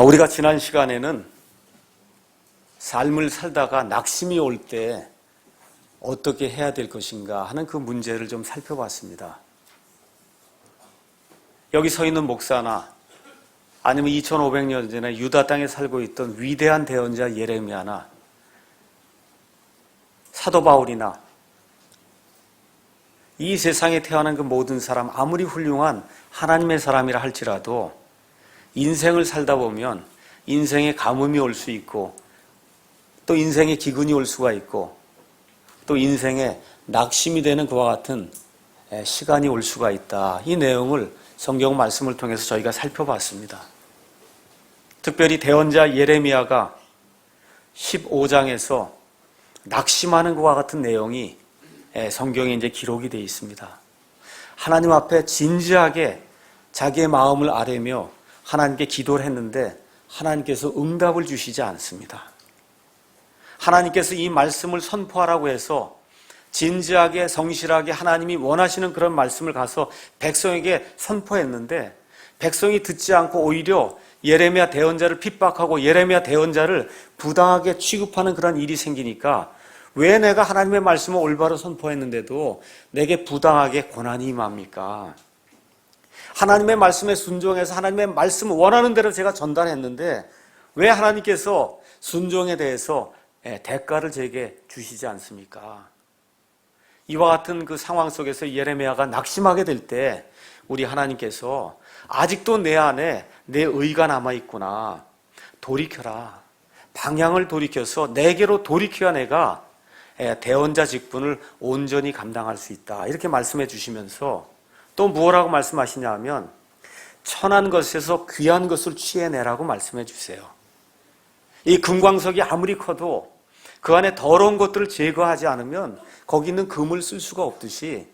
우리가 지난 시간에는 삶을 살다가 낙심이 올 때 어떻게 해야 될 것인가 하는 그 문제를 좀 살펴봤습니다. 여기 서 있는 목사나 아니면 2500년 전에 유다 땅에 살고 있던 위대한 대언자 예레미야나 사도 바울이나 이 세상에 태어난 그 모든 사람, 아무리 훌륭한 하나님의 사람이라 할지라도 인생을 살다 보면 인생에 가뭄이 올 수 있고 또 인생에 기근이 올 수가 있고 또 인생에 낙심이 되는 그와 같은 시간이 올 수가 있다. 이 내용을 성경 말씀을 통해서 저희가 살펴봤습니다. 특별히 대언자 예레미야가 15장에서 낙심하는 것과 같은 내용이 성경에 이제 기록이 되어 있습니다. 하나님 앞에 진지하게 자기의 마음을 아뢰며 하나님께 기도를 했는데 하나님께서 응답을 주시지 않습니다. 하나님께서 이 말씀을 선포하라고 해서 진지하게 성실하게 하나님이 원하시는 그런 말씀을 가서 백성에게 선포했는데 백성이 듣지 않고 오히려 예레미야 대언자를 핍박하고 예레미야 대언자를 부당하게 취급하는 그런 일이 생기니까 왜 내가 하나님의 말씀을 올바로 선포했는데도 내게 부당하게 고난이 임합니까? 하나님의 말씀에 순종해서 하나님의 말씀을 원하는 대로 제가 전달했는데 왜 하나님께서 순종에 대해서 대가를 제게 주시지 않습니까? 이와 같은 그 상황 속에서 예레미야가 낙심하게 될 때 우리 하나님께서 아직도 내 안에 내 의가 남아있구나. 돌이켜라. 방향을 돌이켜서 내게로 돌이켜야 내가 대언자 직분을 온전히 감당할 수 있다. 이렇게 말씀해 주시면서 또 무엇라고 말씀하시냐 하면 천한 것에서 귀한 것을 취해내라고 말씀해 주세요. 이 금광석이 아무리 커도 그 안에 더러운 것들을 제거하지 않으면 거기 있는 금을 쓸 수가 없듯이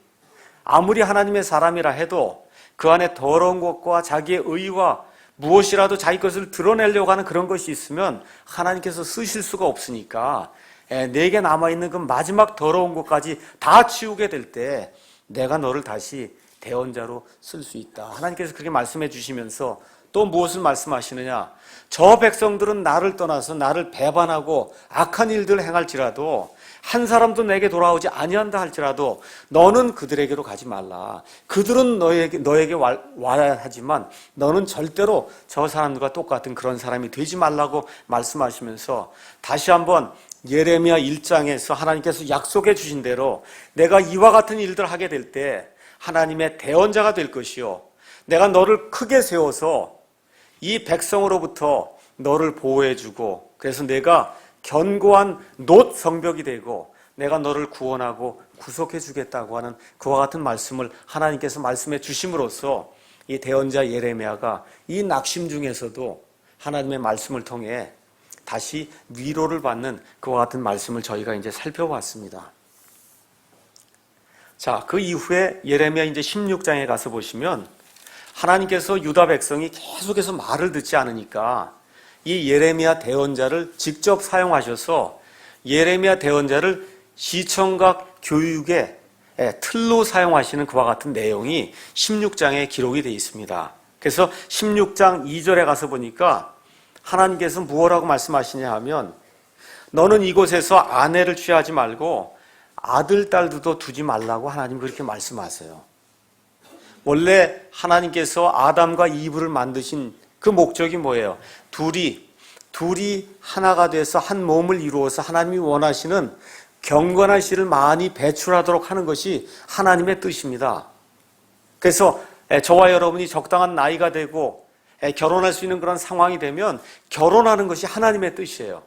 아무리 하나님의 사람이라 해도 그 안에 더러운 것과 자기의 의와 무엇이라도 자기 것을 드러내려고 하는 그런 것이 있으면 하나님께서 쓰실 수가 없으니까 내게 남아있는 그 마지막 더러운 것까지 다 치우게 될 때 내가 너를 다시 대언자로 쓸 수 있다. 하나님께서 그렇게 말씀해 주시면서 또 무엇을 말씀하시느냐? 저 백성들은 나를 떠나서 나를 배반하고 악한 일들을 행할지라도 한 사람도 내게 돌아오지 아니한다 할지라도 너는 그들에게로 가지 말라. 그들은 너에게 와야 하지만 너는 절대로 저 사람들과 똑같은 그런 사람이 되지 말라고 말씀하시면서 다시 한번 예레미야 1장에서 하나님께서 약속해 주신 대로 내가 이와 같은 일들을 하게 될 때 하나님의 대언자가 될 것이요 내가 너를 크게 세워서 이 백성으로부터 너를 보호해주고 그래서 내가 견고한 놋 성벽이 되고 내가 너를 구원하고 구속해 주겠다고 하는 그와 같은 말씀을 하나님께서 말씀해 주심으로써 이 대언자 예레미야가 이 낙심 중에서도 하나님의 말씀을 통해 다시 위로를 받는 그와 같은 말씀을 저희가 이제 살펴봤습니다. 자, 그 이후에 예레미야 이제 16장에 가서 보시면 하나님께서 유다 백성이 계속해서 말을 듣지 않으니까 이 예레미야 대언자를 직접 사용하셔서 예레미야 대언자를 시청각 교육의 틀로 사용하시는 그와 같은 내용이 16장에 기록이 되어 있습니다. 그래서 16장 2절에 가서 보니까 하나님께서 무엇라고 말씀하시냐 하면 너는 이곳에서 아내를 취하지 말고 아들, 딸도 두지 말라고 하나님 그렇게 말씀하세요. 원래 하나님께서 아담과 이브를 만드신 그 목적이 뭐예요? 둘이 하나가 돼서 한 몸을 이루어서 하나님이 원하시는 경건한 씨를 많이 배출하도록 하는 것이 하나님의 뜻입니다. 그래서 저와 여러분이 적당한 나이가 되고 결혼할 수 있는 그런 상황이 되면 결혼하는 것이 하나님의 뜻이에요.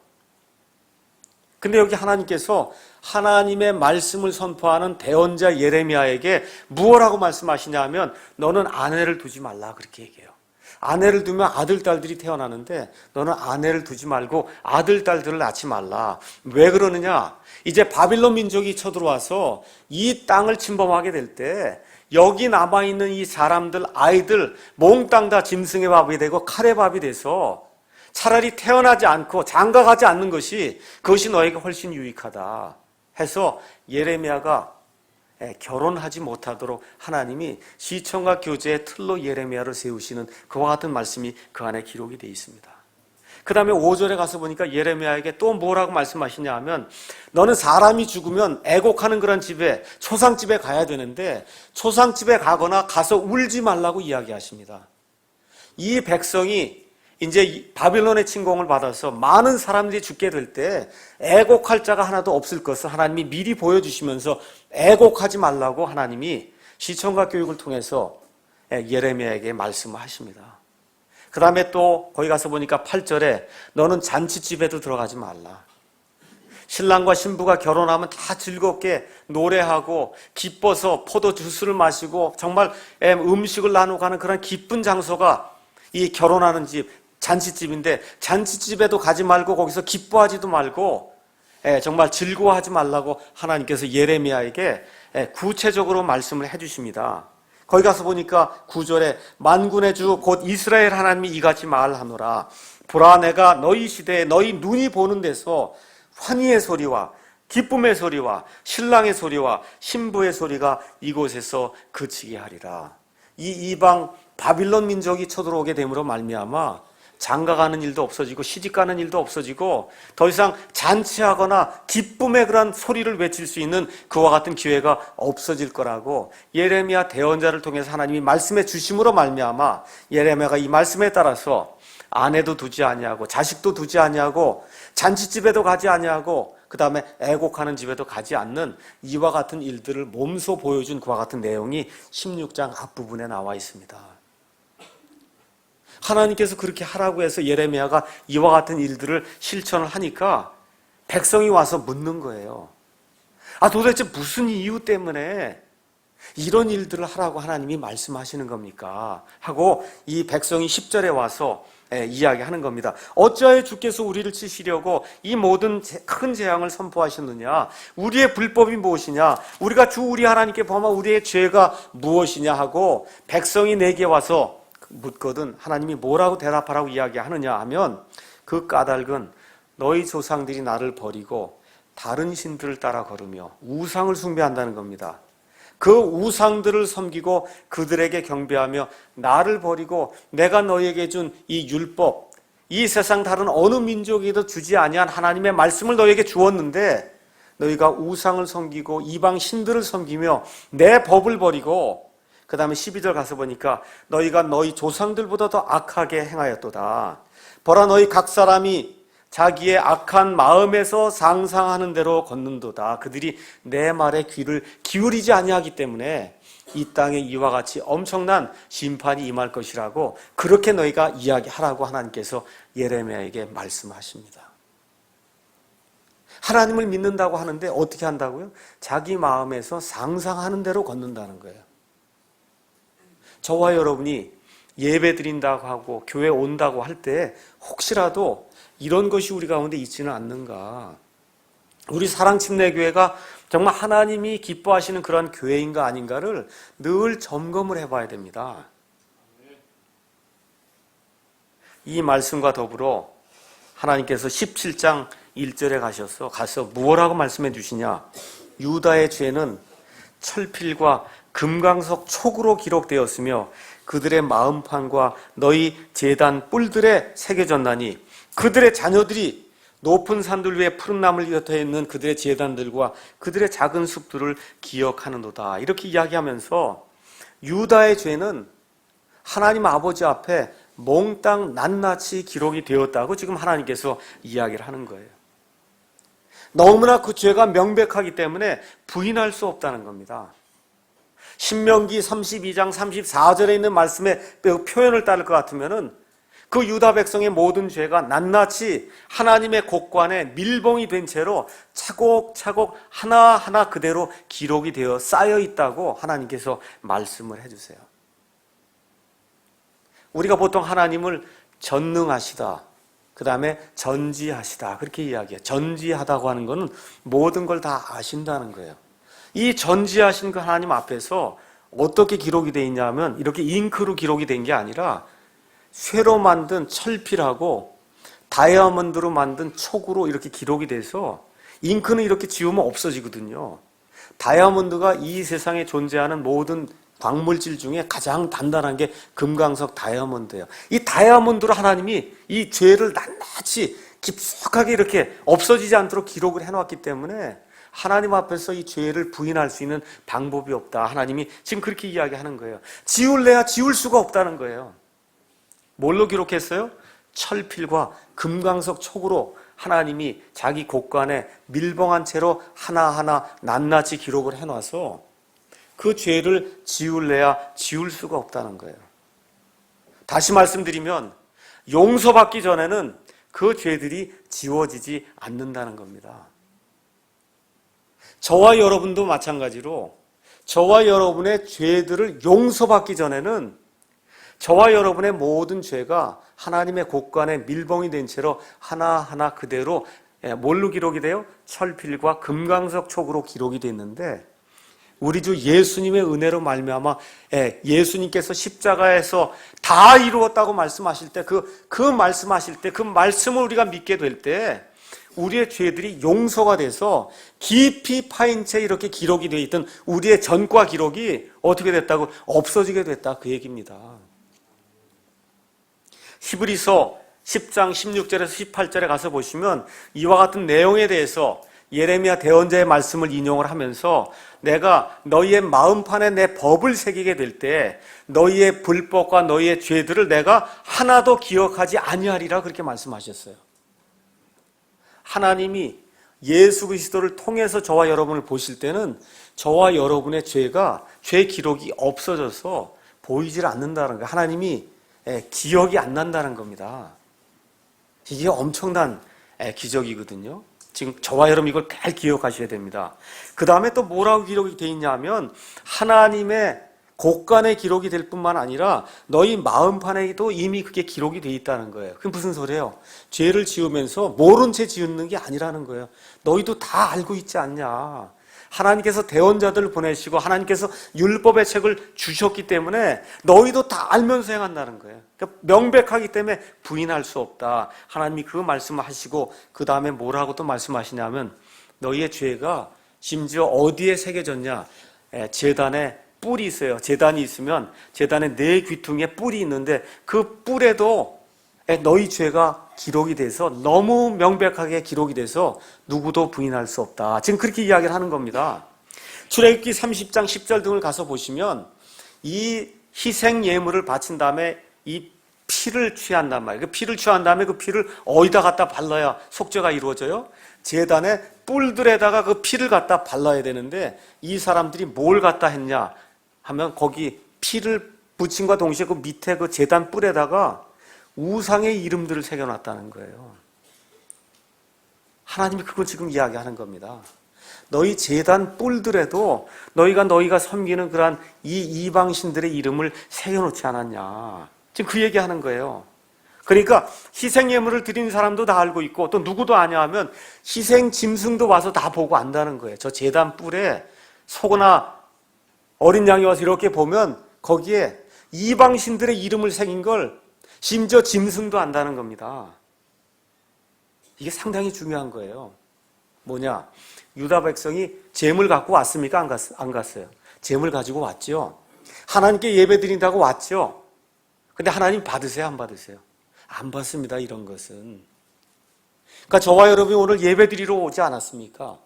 근데 여기 하나님께서 하나님의 말씀을 선포하는 대언자 예레미야에게 무엇라고 말씀하시냐 하면 너는 아내를 두지 말라 그렇게 얘기해요. 아내를 두면 아들, 딸들이 태어나는데 너는 아내를 두지 말고 아들, 딸들을 낳지 말라. 왜 그러느냐? 이제 바빌론 민족이 쳐들어와서 이 땅을 침범하게 될 때 여기 남아있는 이 사람들, 아이들 몽땅 다 짐승의 밥이 되고 칼의 밥이 돼서 차라리 태어나지 않고 장가가지 않는 것이 그것이 너에게 훨씬 유익하다 해서 예레미야가 결혼하지 못하도록 하나님이 시청각 교제의 틀로 예레미야를 세우시는 그와 같은 말씀이 그 안에 기록이 되어 있습니다. 그 다음에 5절에 가서 보니까 예레미야에게 또 뭐라고 말씀하시냐 하면 너는 사람이 죽으면 애곡하는 그런 집에, 초상집에 가야 되는데 초상집에 가거나 가서 울지 말라고 이야기하십니다. 이 백성이 이제 바빌론의 침공을 받아서 많은 사람들이 죽게 될 때 애곡할 자가 하나도 없을 것을 하나님이 미리 보여주시면서 애곡하지 말라고 하나님이 시청각 교육을 통해서 예레미야에게 말씀하십니다. 그 다음에 또 거기 가서 보니까 8절에 너는 잔치집에도 들어가지 말라. 신랑과 신부가 결혼하면 다 즐겁게 노래하고 기뻐서 포도 주스를 마시고 정말 음식을 나누고 하는 그런 기쁜 장소가 이 결혼하는 집, 잔치집인데 잔치집에도 가지 말고 거기서 기뻐하지도 말고 정말 즐거워하지 말라고 하나님께서 예레미야에게 구체적으로 말씀을 해주십니다. 거기 가서 보니까 9절에 만군의 주 곧 이스라엘 하나님이 이같이 말하노라. 보라 내가 너희 시대에 너희 눈이 보는 데서 환희의 소리와 기쁨의 소리와 신랑의 소리와 신부의 소리가 이곳에서 그치게 하리라. 이 이방 바빌론 민족이 쳐들어오게 됨으로 말미암아 장가가는 일도 없어지고 시집가는 일도 없어지고 더 이상 잔치하거나 기쁨의 그런 소리를 외칠 수 있는 그와 같은 기회가 없어질 거라고 예레미야 대언자를 통해서 하나님이 말씀해 주심으로 말미암아 예레미야가 이 말씀에 따라서 아내도 두지 아니하고 자식도 두지 아니하고 잔치집에도 가지 아니하고 그 다음에 애곡하는 집에도 가지 않는 이와 같은 일들을 몸소 보여준 그와 같은 내용이 16장 앞부분에 나와 있습니다. 하나님께서 그렇게 하라고 해서 예레미야가 이와 같은 일들을 실천을 하니까 백성이 와서 묻는 거예요. 도대체 무슨 이유 때문에 이런 일들을 하라고 하나님이 말씀하시는 겁니까? 하고 이 백성이 10절에 와서 이야기하는 겁니다. 어찌하여 주께서 우리를 치시려고 이 모든 큰 재앙을 선포하셨느냐? 우리의 불법이 무엇이냐? 우리가 주 우리 하나님께 범한 우리의 죄가 무엇이냐 하고 백성이 내게 와서 묻거든 하나님이 뭐라고 대답하라고 이야기하느냐 하면 그 까닭은 너희 조상들이 나를 버리고 다른 신들을 따라 걸으며 우상을 숭배한다는 겁니다. 그 우상들을 섬기고 그들에게 경배하며 나를 버리고 내가 너희에게 준 이 율법, 이 세상 다른 어느 민족에도 주지 아니한 하나님의 말씀을 너희에게 주었는데 너희가 우상을 섬기고 이방 신들을 섬기며 내 법을 버리고 그 다음에 12절 가서 보니까 너희가 너희 조상들보다 더 악하게 행하였도다. 보라 너희 각 사람이 자기의 악한 마음에서 상상하는 대로 걷는도다. 그들이 내 말에 귀를 기울이지 아니하기 때문에 이 땅에 이와 같이 엄청난 심판이 임할 것이라고 그렇게 너희가 이야기하라고 하나님께서 예레미야에게 말씀하십니다. 하나님을 믿는다고 하는데 어떻게 한다고요? 자기 마음에서 상상하는 대로 걷는다는 거예요. 저와 여러분이 예배 드린다고 하고 교회 온다고 할 때 혹시라도 이런 것이 우리 가운데 있지는 않는가? 우리 사랑침례교회가 정말 하나님이 기뻐하시는 그런 교회인가 아닌가를 늘 점검을 해봐야 됩니다. 이 말씀과 더불어 하나님께서 17장 1절에 가서 무엇라고 말씀해 주시냐? 유다의 죄는 철필과 금강석 촉으로 기록되었으며 그들의 마음판과 너희 제단 뿔들에 새겨졌나니 그들의 자녀들이 높은 산들 위에 푸른 나무를 곁에 있는 그들의 제단들과 그들의 작은 숲들을 기억하는도다. 이렇게 이야기하면서 유다의 죄는 하나님 아버지 앞에 몽땅 낱낱이 기록이 되었다고 지금 하나님께서 이야기를 하는 거예요. 너무나 그 죄가 명백하기 때문에 부인할 수 없다는 겁니다. 신명기 32장 34절에 있는 말씀의 표현을 따를 것 같으면은 그 유다 백성의 모든 죄가 낱낱이 하나님의 곡관에 밀봉이 된 채로 차곡차곡 하나하나 그대로 기록이 되어 쌓여 있다고 하나님께서 말씀을 해주세요. 우리가 보통 하나님을 전능하시다, 그 다음에 전지하시다 그렇게 이야기해요. 전지하다고 하는 것은 모든 걸 다 아신다는 거예요. 이 전지하신 그 하나님 앞에서 어떻게 기록이 되어 있냐면 이렇게 잉크로 기록이 된 게 아니라 쇠로 만든 철필하고 다이아몬드로 만든 촉으로 이렇게 기록이 돼서 잉크는 이렇게 지우면 없어지거든요. 다이아몬드가 이 세상에 존재하는 모든 광물질 중에 가장 단단한 게 금강석 다이아몬드예요. 이 다이아몬드로 하나님이 이 죄를 낱낱이 깊숙하게 이렇게 없어지지 않도록 기록을 해놨기 때문에 하나님 앞에서 이 죄를 부인할 수 있는 방법이 없다. 하나님이 지금 그렇게 이야기하는 거예요. 지울래야 지울 수가 없다는 거예요. 뭘로 기록했어요? 철필과 금강석 촉으로 하나님이 자기 곳간에 밀봉한 채로 하나하나 낱낱이 기록을 해놔서 그 죄를 지울래야 지울 수가 없다는 거예요. 다시 말씀드리면 용서받기 전에는 그 죄들이 지워지지 않는다는 겁니다. 저와 여러분도 마찬가지로 저와 여러분의 죄들을 용서받기 전에는 저와 여러분의 모든 죄가 하나님의 곳간에 밀봉이 된 채로 하나하나 그대로 뭘로 기록이 돼요? 철필과 금강석 촉으로 기록이 됐는데 우리 주 예수님의 은혜로 말미암아 예수님께서 십자가에서 다 이루었다고 말씀하실 때 그 말씀하실 때 그 말씀을 우리가 믿게 될 때 우리의 죄들이 용서가 돼서 깊이 파인 채 이렇게 기록이 되어 있던 우리의 전과 기록이 어떻게 됐다고? 없어지게 됐다 그 얘기입니다. 히브리서 10장 16절에서 18절에 가서 보시면 이와 같은 내용에 대해서 예레미야 대언자의 말씀을 인용을 하면서 내가 너희의 마음판에 내 법을 새기게 될 때 너희의 불법과 너희의 죄들을 내가 하나도 기억하지 아니하리라 그렇게 말씀하셨어요. 하나님이 예수 그리스도를 통해서 저와 여러분을 보실 때는 저와 여러분의 죄가 죄 기록이 없어져서 보이질 않는다는 거예요. 하나님이 기억이 안 난다는 겁니다. 이게 엄청난 기적이거든요. 지금 저와 여러분 이걸 잘 기억하셔야 됩니다. 그 다음에 또 뭐라고 기록이 되어 있냐면 하나님의 곳간에 기록이 될 뿐만 아니라 너희 마음판에도 이미 그게 기록이 되어 있다는 거예요. 그게 무슨 소리예요? 죄를 지으면서 모른 채 지은 게 아니라는 거예요. 너희도 다 알고 있지 않냐. 하나님께서 대언자들을 보내시고 하나님께서 율법의 책을 주셨기 때문에 너희도 다 알면서 행한다는 거예요. 그러니까 명백하기 때문에 부인할 수 없다. 하나님이 그 말씀을 하시고 그 다음에 뭐라고 또 말씀하시냐면 너희의 죄가 심지어 어디에 새겨졌냐. 제단에 뿔이 있어요. 제단이 있으면 제단의 네 귀퉁이에 뿔이 있는데 그 뿔에도 너희 죄가 기록이 돼서 너무 명백하게 기록이 돼서 누구도 부인할 수 없다. 지금 그렇게 이야기를 하는 겁니다. 출애굽기 30장 10절 등을 가서 보시면 이 희생 예물을 바친 다음에 이 피를 취한단 말이에요. 그 피를 취한 다음에 그 피를 어디다 갖다 발라야 속죄가 이루어져요? 제단의 뿔들에다가 그 피를 갖다 발라야 되는데 이 사람들이 뭘 갖다 했냐 하면 거기 피를 붙임과 동시에 그 밑에 그 제단 뿔에다가 우상의 이름들을 새겨놨다는 거예요. 하나님이 그걸 지금 이야기하는 겁니다. 너희 제단 뿔들에도 너희가 섬기는 그러한 이 이방신들의 이름을 새겨놓지 않았냐. 지금 그 얘기하는 거예요. 그러니까 희생예물을 드리는 사람도 다 알고 있고 또 누구도 아냐 하면 희생 짐승도 와서 다 보고 안다는 거예요. 저 제단 뿔에 소나 어린 양이 와서 이렇게 보면 거기에 이방신들의 이름을 새긴 걸 심지어 짐승도 안다는 겁니다. 이게 상당히 중요한 거예요. 뭐냐? 유다 백성이 재물 갖고 왔습니까? 안 갔어요. 재물 가지고 왔죠. 하나님께 예배 드린다고 왔죠. 근데 하나님 받으세요? 안 받으세요? 안 받습니다. 이런 것은. 그러니까 저와 여러분이 오늘 예배 드리러 오지 않았습니까?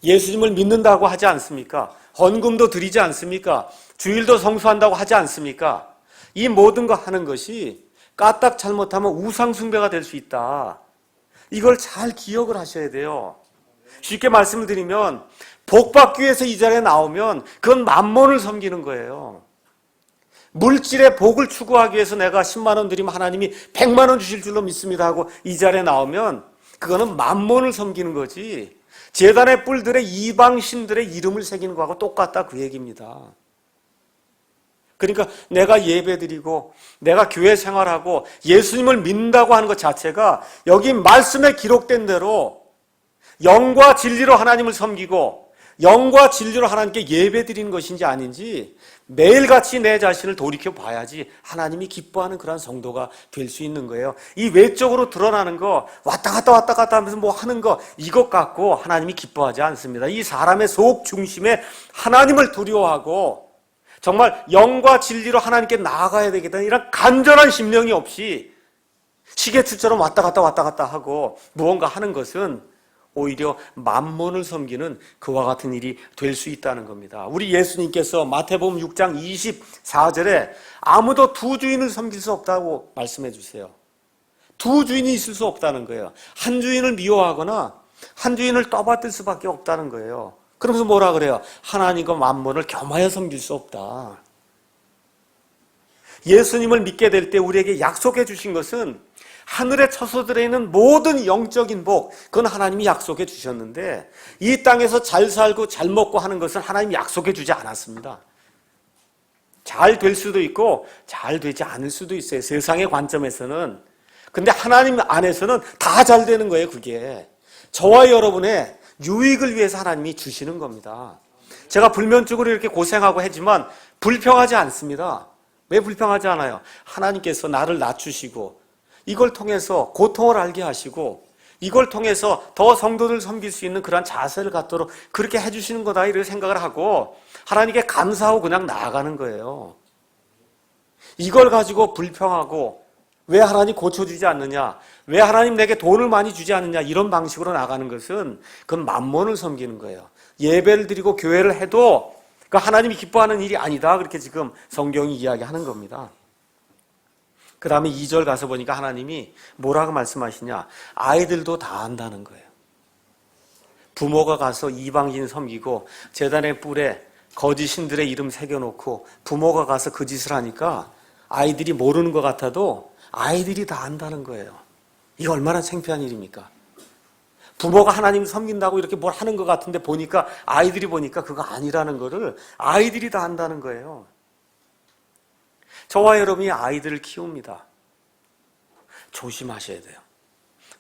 예수님을 믿는다고 하지 않습니까? 헌금도 드리지 않습니까? 주일도 성수한다고 하지 않습니까? 이 모든 거 하는 것이 까딱 잘못하면 우상숭배가 될 수 있다. 이걸 잘 기억을 하셔야 돼요. 쉽게 말씀을 드리면 복받기 위해서 이 자리에 나오면 그건 만몬을 섬기는 거예요. 물질의 복을 추구하기 위해서 내가 10만 원 드리면 하나님이 100만 원 주실 줄로 믿습니다 하고 이 자리에 나오면 그거는 만몬을 섬기는 거지 제단의 뿔들의 이방신들의 이름을 새기는 거하고 똑같다 그 얘기입니다. 그러니까 내가 예배드리고 내가 교회 생활하고 예수님을 믿는다고 하는 것 자체가 여기 말씀에 기록된 대로 영과 진리로 하나님을 섬기고 영과 진리로 하나님께 예배드리는 것인지 아닌지 매일같이 내 자신을 돌이켜 봐야지 하나님이 기뻐하는 그런 성도가 될 수 있는 거예요. 이 외적으로 드러나는 거 왔다 갔다 하면서 뭐 하는 거 이것 갖고 하나님이 기뻐하지 않습니다. 이 사람의 속 중심에 하나님을 두려워하고 정말 영과 진리로 하나님께 나아가야 되겠다는 이런 간절한 심령이 없이 시계추처럼 왔다 갔다 하고 무언가 하는 것은 오히려 만몬을 섬기는 그와 같은 일이 될 수 있다는 겁니다. 우리 예수님께서 마태복음 6장 24절에 아무도 두 주인을 섬길 수 없다고 말씀해 주세요. 두 주인이 있을 수 없다는 거예요. 한 주인을 미워하거나 한 주인을 떠받들 수밖에 없다는 거예요. 그러면서 뭐라 그래요? 하나님과 만몬을 겸하여 섬길 수 없다. 예수님을 믿게 될 때 우리에게 약속해 주신 것은 하늘의 처소들에 있는 모든 영적인 복, 그건 하나님이 약속해 주셨는데 이 땅에서 잘 살고 잘 먹고 하는 것은 하나님이 약속해 주지 않았습니다. 잘 될 수도 있고 잘 되지 않을 수도 있어요. 세상의 관점에서는. 근데 하나님 안에서는 다 잘 되는 거예요, 그게. 저와 여러분의 유익을 위해서 하나님이 주시는 겁니다. 제가 불면증으로 이렇게 고생하고 하지만 불평하지 않습니다. 왜 불평하지 않아요? 하나님께서 나를 낮추시고 이걸 통해서 고통을 알게 하시고 이걸 통해서 더 성도들 섬길 수 있는 그런 자세를 갖도록 그렇게 해주시는 거다 이렇게 생각을 하고 하나님께 감사하고 그냥 나아가는 거예요. 이걸 가지고 불평하고 왜 하나님 고쳐주지 않느냐, 왜 하나님 내게 돈을 많이 주지 않느냐 이런 방식으로 나가는 것은 그건 만몬을 섬기는 거예요. 예배를 드리고 교회를 해도 그 하나님이 기뻐하는 일이 아니다, 그렇게 지금 성경이 이야기하는 겁니다. 그 다음에 2절 가서 보니까 하나님이 뭐라고 말씀하시냐, 아이들도 다 안다는 거예요. 부모가 가서 이방인 섬기고 제단의 뿔에 거짓 신들의 이름 새겨놓고 부모가 가서 그 짓을 하니까 아이들이 모르는 것 같아도 아이들이 다 안다는 거예요. 이게 얼마나 창피한 일입니까? 부모가 하나님 섬긴다고 이렇게 뭘 하는 것 같은데 보니까 아이들이 보니까 그거 아니라는 거를 아이들이 다 안다는 거예요. 저와 여러분이 아이들을 키웁니다. 조심하셔야 돼요.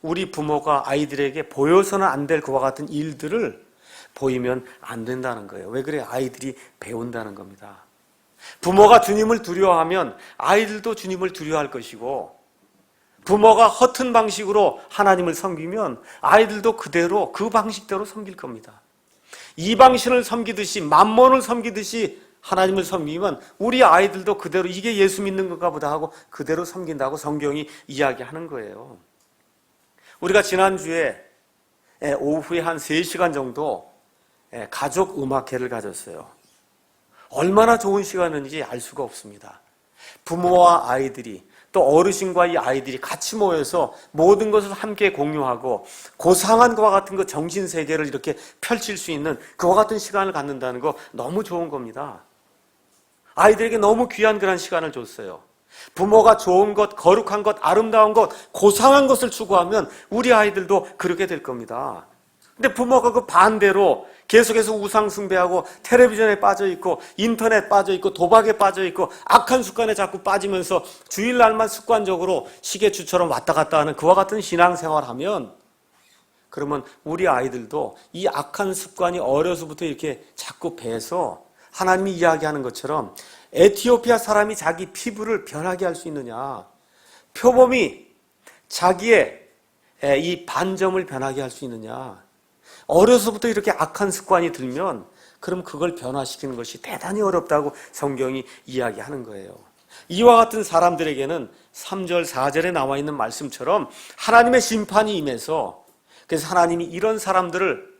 우리 부모가 아이들에게 보여서는 안 될 그와 같은 일들을 보이면 안 된다는 거예요. 왜 그래요? 아이들이 배운다는 겁니다. 부모가 주님을 두려워하면 아이들도 주님을 두려워할 것이고 부모가 허튼 방식으로 하나님을 섬기면 아이들도 그대로 그 방식대로 섬길 겁니다. 이방신을 섬기듯이 만몬을 섬기듯이 하나님을 섬기면 우리 아이들도 그대로 이게 예수 믿는 건가 보다 하고 그대로 섬긴다고 성경이 이야기하는 거예요. 우리가 지난주에 오후에 한 3시간 정도 가족 음악회를 가졌어요. 얼마나 좋은 시간인지 알 수가 없습니다. 부모와 아이들이 또 어르신과 이 아이들이 같이 모여서 모든 것을 함께 공유하고 고상한 것과 같은 그 정신세계를 이렇게 펼칠 수 있는 그와 같은 시간을 갖는다는 거 너무 좋은 겁니다. 아이들에게 너무 귀한 그런 시간을 줬어요. 부모가 좋은 것, 거룩한 것, 아름다운 것, 고상한 것을 추구하면 우리 아이들도 그렇게 될 겁니다. 근데 부모가 그 반대로 계속해서 우상 숭배하고 텔레비전에 빠져있고 인터넷 빠져있고 도박에 빠져있고 악한 습관에 자꾸 빠지면서 주일날만 습관적으로 시계추처럼 왔다 갔다 하는 그와 같은 신앙생활하면 그러면 우리 아이들도 이 악한 습관이 어려서부터 이렇게 자꾸 배서 하나님이 이야기하는 것처럼 에티오피아 사람이 자기 피부를 변하게 할 수 있느냐, 표범이 자기의 이 반점을 변하게 할 수 있느냐, 어려서부터 이렇게 악한 습관이 들면 그럼 그걸 변화시키는 것이 대단히 어렵다고 성경이 이야기하는 거예요. 이와 같은 사람들에게는 3절, 4절에 나와 있는 말씀처럼 하나님의 심판이 임해서 그래서 하나님이 이런 사람들을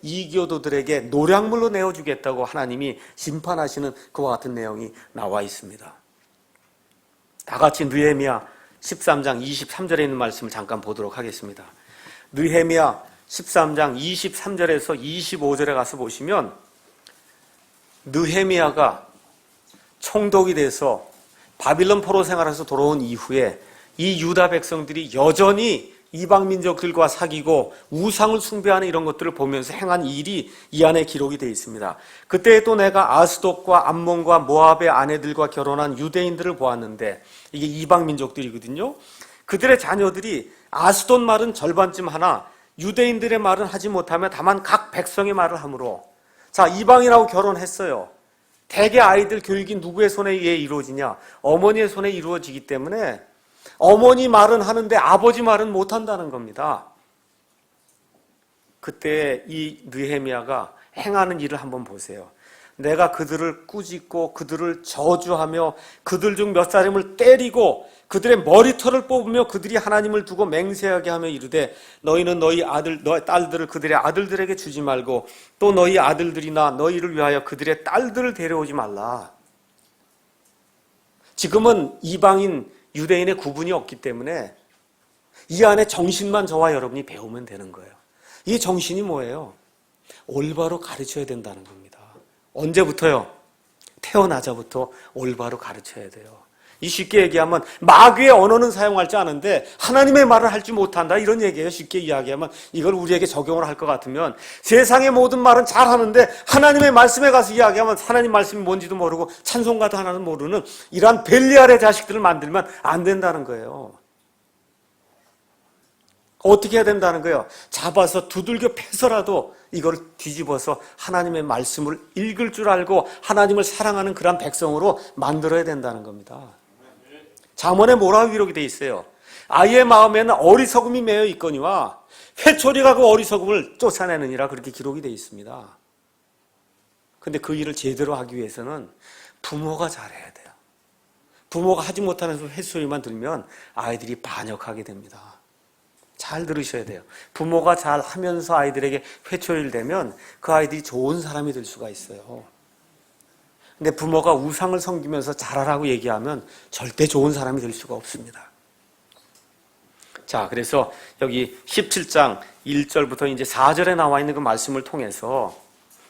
이교도들에게 노량물로 내어주겠다고 하나님이 심판하시는 그와 같은 내용이 나와 있습니다. 다 같이 느헤미야 13장 23절에 있는 말씀을 잠깐 보도록 하겠습니다. 느헤미야 13장 23절에서 25절에 가서 보시면 느헤미야가 총독이 돼서 바빌론 포로 생활에서 돌아온 이후에 이 유다 백성들이 여전히 이방 민족들과 사귀고 우상을 숭배하는 이런 것들을 보면서 행한 일이 이 안에 기록이 되어 있습니다. 그때 또 내가 아스돗과 암몬과 모압의 아내들과 결혼한 유대인들을 보았는데 이게 이방 민족들이거든요. 그들의 자녀들이 아스돗 말은 절반쯤 하나 유대인들의 말은 하지 못하며 다만 각 백성의 말을 하므로 자, 이방인하고 결혼했어요. 대개 아이들 교육이 누구의 손에 의해 이루어지냐? 어머니의 손에 이루어지기 때문에 어머니 말은 하는데 아버지 말은 못한다는 겁니다. 그때 이 느헤미야가 행하는 일을 한번 보세요. 내가 그들을 꾸짖고 그들을 저주하며 그들 중 몇 사람을 때리고 그들의 머리털을 뽑으며 그들이 하나님을 두고 맹세하게 하며 이르되 너희는 너희 딸들을 그들의 아들들에게 주지 말고 또 너희 아들들이나 너희를 위하여 그들의 딸들을 데려오지 말라. 지금은 이방인 유대인의 구분이 없기 때문에 이 안에 정신만 저와 여러분이 배우면 되는 거예요. 이 정신이 뭐예요? 올바로 가르쳐야 된다는 겁니다. 언제부터요? 태어나자부터 올바로 가르쳐야 돼요. 이 쉽게 얘기하면 마귀의 언어는 사용할 줄 아는데 하나님의 말을 할 줄 못한다, 이런 얘기예요. 쉽게 이야기하면 이걸 우리에게 적용을 할 것 같으면 세상의 모든 말은 잘하는데 하나님의 말씀에 가서 이야기하면 하나님 말씀이 뭔지도 모르고 찬송가도 하나는 모르는 이러한 벨리알의 자식들을 만들면 안 된다는 거예요. 어떻게 해야 된다는 거예요? 잡아서 두들겨 패서라도 이걸 뒤집어서 하나님의 말씀을 읽을 줄 알고 하나님을 사랑하는 그런 백성으로 만들어야 된다는 겁니다. 잠언에 뭐라고 기록이 되어 있어요? 아이의 마음에는 어리석음이 매여 있거니와 회초리가 그 어리석음을 쫓아내느니라, 그렇게 기록이 되어 있습니다. 그런데 그 일을 제대로 하기 위해서는 부모가 잘해야 돼요. 부모가 하지 못하는 회초리만 들면 아이들이 반역하게 됩니다. 잘 들으셔야 돼요. 부모가 잘 하면서 아이들에게 회초리를 대면 그 아이들이 좋은 사람이 될 수가 있어요. 근데 부모가 우상을 섬기면서 잘하라고 얘기하면 절대 좋은 사람이 될 수가 없습니다. 자, 그래서 여기 17장 1절부터 이제 4절에 나와 있는 그 말씀을 통해서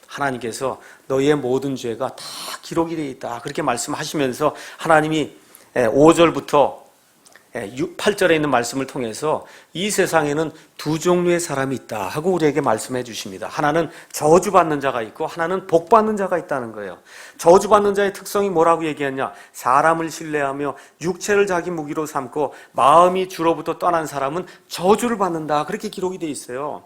하나님께서 너희의 모든 죄가 다 기록이 되어 있다, 그렇게 말씀하시면서 하나님이 5절부터 8절에 있는 말씀을 통해서 이 세상에는 두 종류의 사람이 있다 하고 우리에게 말씀해 주십니다. 하나는 저주받는 자가 있고 하나는 복받는 자가 있다는 거예요. 저주받는 자의 특성이 뭐라고 얘기했냐? 사람을 신뢰하며 육체를 자기 무기로 삼고 마음이 주로부터 떠난 사람은 저주를 받는다, 그렇게 기록이 되어 있어요.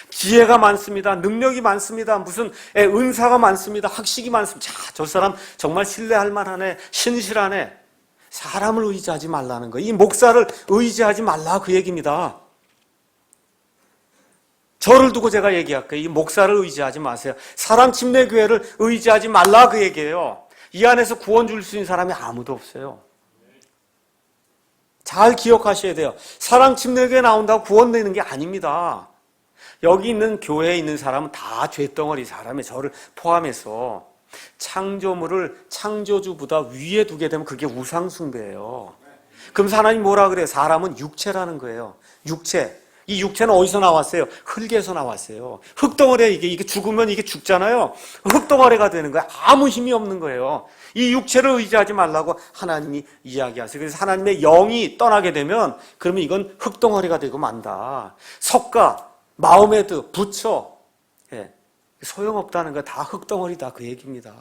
지혜가 많습니다. 능력이 많습니다. 무슨 은사가 많습니다. 학식이 많습니다. 자, 저 사람 정말 신뢰할 만하네, 신실하네. 사람을 의지하지 말라는 거예요. 이 목사를 의지하지 말라, 그 얘기입니다. 저를 두고 제가 얘기할 거예요. 이 목사를 의지하지 마세요. 사랑 침례교회를 의지하지 말라, 그 얘기예요. 이 안에서 구원 줄 수 있는 사람이 아무도 없어요. 잘 기억하셔야 돼요. 사랑 침례교회 나온다고 구원 되는 게 아닙니다. 여기 있는 교회에 있는 사람은 다 죄덩어리 사람의 저를 포함해서 창조물을 창조주보다 위에 두게 되면 그게 우상숭배예요. 그럼 하나님 뭐라 그래요? 사람은 육체라는 거예요. 육체. 이 육체는 어디서 나왔어요? 흙에서 나왔어요. 흙덩어리에 이게 죽으면 이게 죽잖아요. 흙덩어리가 되는 거예요. 아무 힘이 없는 거예요. 이 육체를 의지하지 말라고 하나님이 이야기하세요. 그래서 하나님의 영이 떠나게 되면 그러면 이건 흙덩어리가 되고 만다. 석가, 마호메드, 부처, 소용없다는 거 다 흙덩어리다, 그 얘기입니다.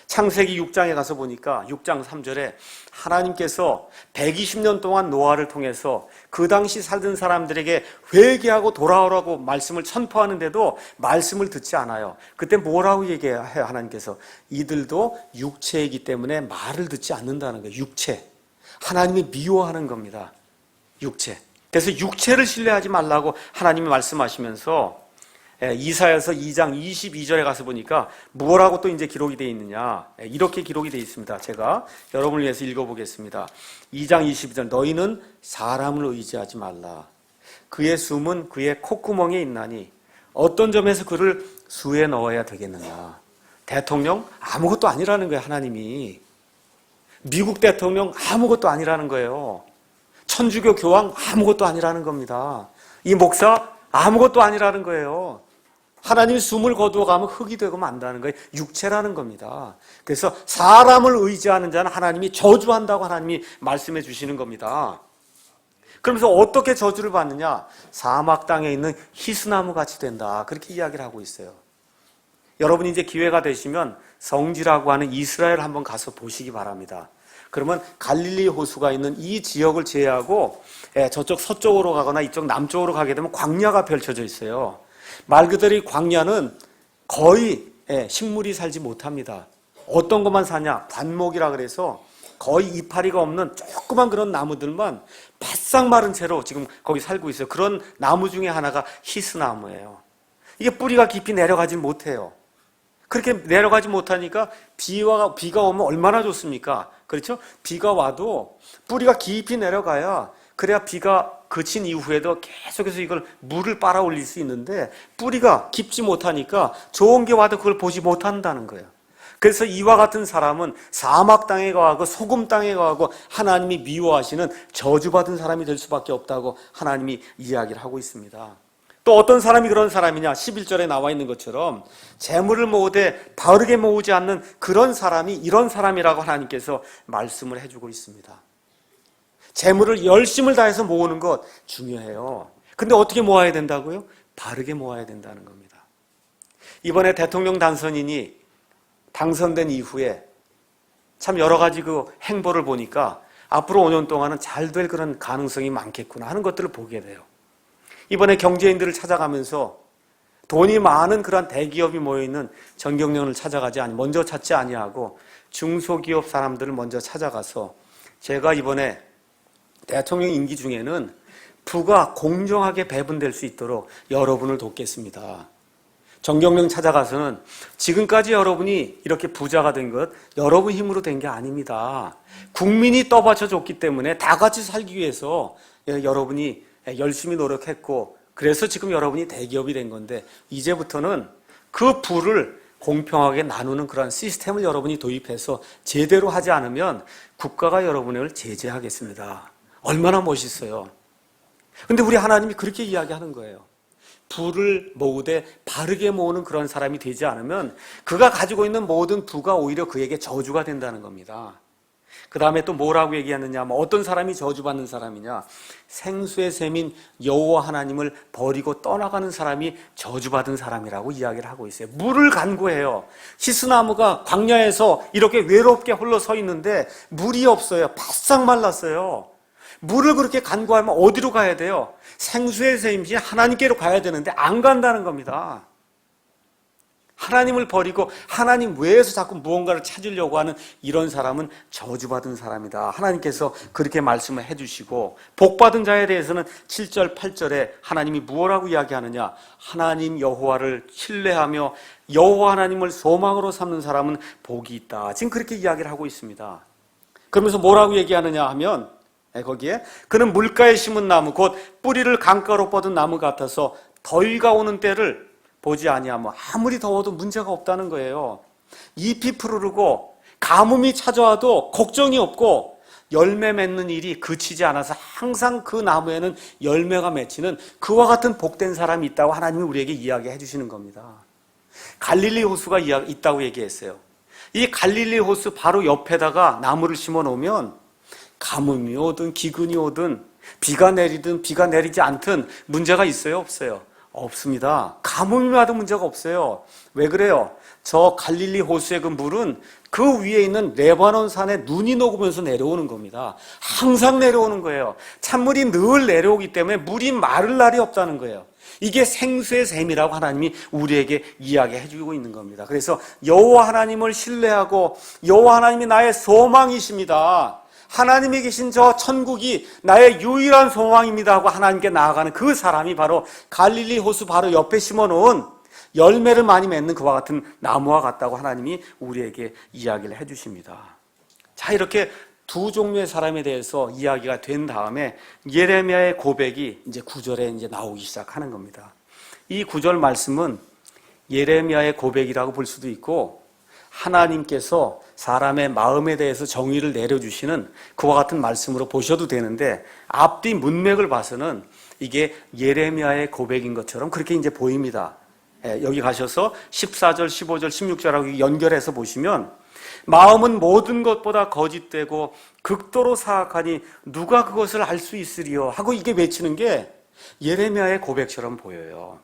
창세기 6장에 가서 보니까 6장 3절에 하나님께서 120년 동안 노아를 통해서 그 당시 살던 사람들에게 회개하고 돌아오라고 말씀을 선포하는데도 말씀을 듣지 않아요. 그때 뭐라고 얘기해요? 하나님께서 이들도 육체이기 때문에 말을 듣지 않는다는 거예요. 육체. 하나님이 미워하는 겁니다. 육체. 그래서 육체를 신뢰하지 말라고 하나님이 말씀하시면서 이사야서 2장 22절에 가서 보니까 뭐라고 또 이제 기록이 되어 있느냐, 이렇게 기록이 되어 있습니다. 제가 여러분을 위해서 읽어보겠습니다. 2장 22절 너희는 사람을 의지하지 말라. 그의 숨은 그의 콧구멍에 있나니 어떤 점에서 그를 수에 넣어야 되겠느냐. 대통령 아무것도 아니라는 거예요. 하나님이. 미국 대통령 아무것도 아니라는 거예요. 천주교 교황 아무것도 아니라는 겁니다. 이 목사 아무것도 아니라는 거예요. 하나님이 숨을 거두어 가면 흙이 되고 만다는 거예요. 육체라는 겁니다. 그래서 사람을 의지하는 자는 하나님이 저주한다고 하나님이 말씀해 주시는 겁니다. 그러면서 어떻게 저주를 받느냐? 사막 땅에 있는 히스나무 같이 된다, 그렇게 이야기를 하고 있어요. 여러분이 이제 기회가 되시면 성지라고 하는 이스라엘 한번 가서 보시기 바랍니다. 그러면 갈릴리 호수가 있는 이 지역을 제외하고 저쪽 서쪽으로 가거나 이쪽 남쪽으로 가게 되면 광야가 펼쳐져 있어요. 말 그대로 이 광야는 거의 식물이 살지 못합니다. 어떤 것만 사냐? 관목이라 그래서 거의 이파리가 없는 조그만 그런 나무들만 바싹 마른 채로 지금 거기 살고 있어요. 그런 나무 중에 하나가 히스나무예요. 이게 뿌리가 깊이 내려가질 못해요. 그렇게 내려가지 못하니까 비가 오면 얼마나 좋습니까? 그렇죠? 비가 와도 뿌리가 깊이 내려가야 그래야 비가 그친 이후에도 계속해서 이걸 물을 빨아 올릴 수 있는데 뿌리가 깊지 못하니까 좋은 게 와도 그걸 보지 못한다는 거예요. 그래서 이와 같은 사람은 사막 땅에 거하고 소금 땅에 거하고 하나님이 미워하시는 저주받은 사람이 될 수밖에 없다고 하나님이 이야기를 하고 있습니다. 또 어떤 사람이 그런 사람이냐? 11절에 나와 있는 것처럼 재물을 모으되 바르게 모으지 않는 그런 사람이 이런 사람이라고 하나님께서 말씀을 해주고 있습니다. 재물을 열심을 다해서 모으는 것 중요해요. 근데 어떻게 모아야 된다고요? 바르게 모아야 된다는 겁니다. 이번에 대통령 당선인이 당선된 이후에 참 여러 가지 그 행보를 보니까 앞으로 5년 동안은 잘 될 그런 가능성이 많겠구나 하는 것들을 보게 돼요. 이번에 경제인들을 찾아가면서 돈이 많은 그런 대기업이 모여있는 전경련을 먼저 찾지 아니하고 중소기업 사람들을 먼저 찾아가서 제가 이번에 대통령 임기 중에는 부가 공정하게 배분될 수 있도록 여러분을 돕겠습니다. 정경련 찾아가서는 지금까지 여러분이 이렇게 부자가 된 것 여러분 힘으로 된 게 아닙니다. 국민이 떠받쳐 줬기 때문에 다 같이 살기 위해서 여러분이 열심히 노력했고 그래서 지금 여러분이 대기업이 된 건데 이제부터는 그 부를 공평하게 나누는 그런 시스템을 여러분이 도입해서 제대로 하지 않으면 국가가 여러분을 제재하겠습니다. 얼마나 멋있어요. 근데 우리 하나님이 그렇게 이야기하는 거예요. 부를 모으되 바르게 모으는 그런 사람이 되지 않으면 그가 가지고 있는 모든 부가 오히려 그에게 저주가 된다는 겁니다. 그 다음에 또 뭐라고 얘기하느냐? 어떤 사람이 저주받는 사람이냐? 생수의 샘인 여호와 하나님을 버리고 떠나가는 사람이 저주받은 사람이라고 이야기를 하고 있어요. 물을 간구해요. 시스나무가 광야에서 이렇게 외롭게 홀로 서 있는데 물이 없어요. 바싹 말랐어요. 물을 그렇게 간구하면 어디로 가야 돼요? 생수의 샘이신 하나님께로 가야 되는데 안 간다는 겁니다. 하나님을 버리고 하나님 외에서 자꾸 무언가를 찾으려고 하는 이런 사람은 저주받은 사람이다. 하나님께서 그렇게 말씀을 해주시고 복받은 자에 대해서는 7절, 8절에 하나님이 무엇라고 이야기하느냐? 하나님 여호와를 신뢰하며 여호와 하나님을 소망으로 삼는 사람은 복이 있다. 지금 그렇게 이야기를 하고 있습니다. 그러면서 뭐라고 얘기하느냐 하면 거기에 그는 물가에 심은 나무 곧 뿌리를 강가로 뻗은 나무 같아서 더위가 오는 때를 보지 아니하며 아무리 더워도 문제가 없다는 거예요. 잎이 푸르르고 가뭄이 찾아와도 걱정이 없고 열매 맺는 일이 그치지 않아서 항상 그 나무에는 열매가 맺히는 그와 같은 복된 사람이 있다고 하나님이 우리에게 이야기해 주시는 겁니다. 갈릴리 호수가 있다고 얘기했어요. 이 갈릴리 호수 바로 옆에다가 나무를 심어 놓으면 가뭄이 오든 기근이 오든 비가 내리든 비가 내리지 않든 문제가 있어요? 없어요? 없습니다. 가뭄이 와도 문제가 없어요. 왜 그래요? 저 갈릴리 호수의 그 물은 그 위에 있는 레바논 산에 눈이 녹으면서 내려오는 겁니다. 항상 내려오는 거예요. 찬물이 늘 내려오기 때문에 물이 마를 날이 없다는 거예요. 이게 생수의 샘이라고 하나님이 우리에게 이야기해 주고 있는 겁니다. 그래서 여호와 하나님을 신뢰하고 여호와 하나님이 나의 소망이십니다. 하나님이 계신 저 천국이 나의 유일한 소망입니다 하고 하나님께 나아가는 그 사람이 바로 갈릴리 호수 바로 옆에 심어놓은 열매를 많이 맺는 그와 같은 나무와 같다고 하나님이 우리에게 이야기를 해주십니다. 자, 이렇게 두 종류의 사람에 대해서 이야기가 된 다음에 예레미야의 고백이 이제 9절에 이제 나오기 시작하는 겁니다. 이 9절 말씀은 예레미야의 고백이라고 볼 수도 있고 하나님께서 사람의 마음에 대해서 정의를 내려주시는 그와 같은 말씀으로 보셔도 되는데 앞뒤 문맥을 봐서는 이게 예레미야의 고백인 것처럼 그렇게 이제 보입니다. 여기 가셔서 14절, 15절, 16절하고 연결해서 보시면 마음은 모든 것보다 거짓되고 극도로 사악하니 누가 그것을 알 수 있으리요 하고 이게 외치는 게 예레미야의 고백처럼 보여요.